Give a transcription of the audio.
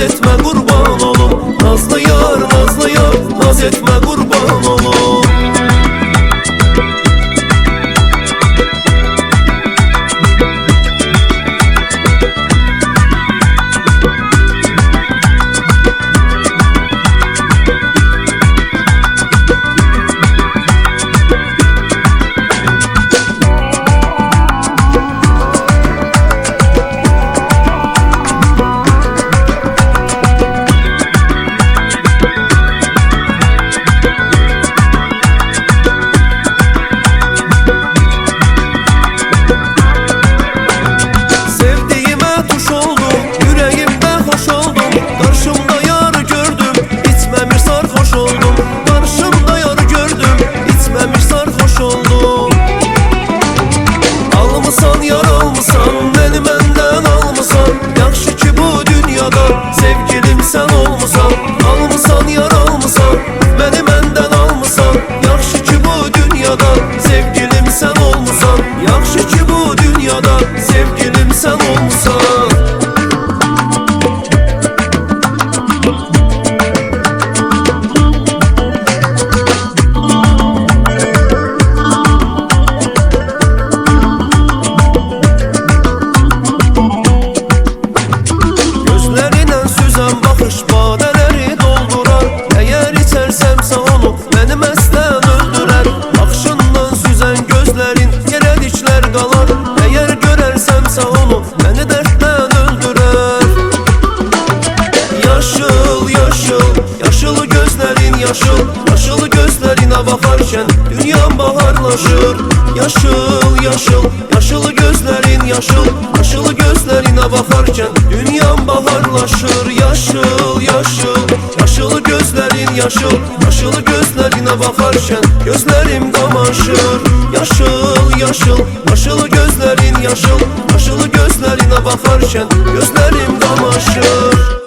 etme kurban olum. Nazlı yar, nazlı yar, naz etme kurban olum. Sevgilim sen olmusan. Gözlerinden süzen bakış badeleri doldurar. Eğer içersemse onu beni meslen öldürer. Bakışından süzen gözlerin yere dikler kalar. Eğer görersemse onu beni dertten öldürer. Yaşıl yaşıl, yaşıl gözlerin yaşıl, yaşıl gözlerine bakarken dünyam baharlaşır. Yaşıl yaşıl, yaşıl gözlerin yaşıl, yaşıl gözlerine bakarken dünyam baharlaşır. Yaşıl yaşıl, yaşıl gözlerin yaşıl, yaşıl gözlerine bakarken gözlerim kamaşır. Yaşıl yaşıl, yaşıl gözlerin yaşıl, yaşıl gözlerine bakarken gözlerim kamaşır.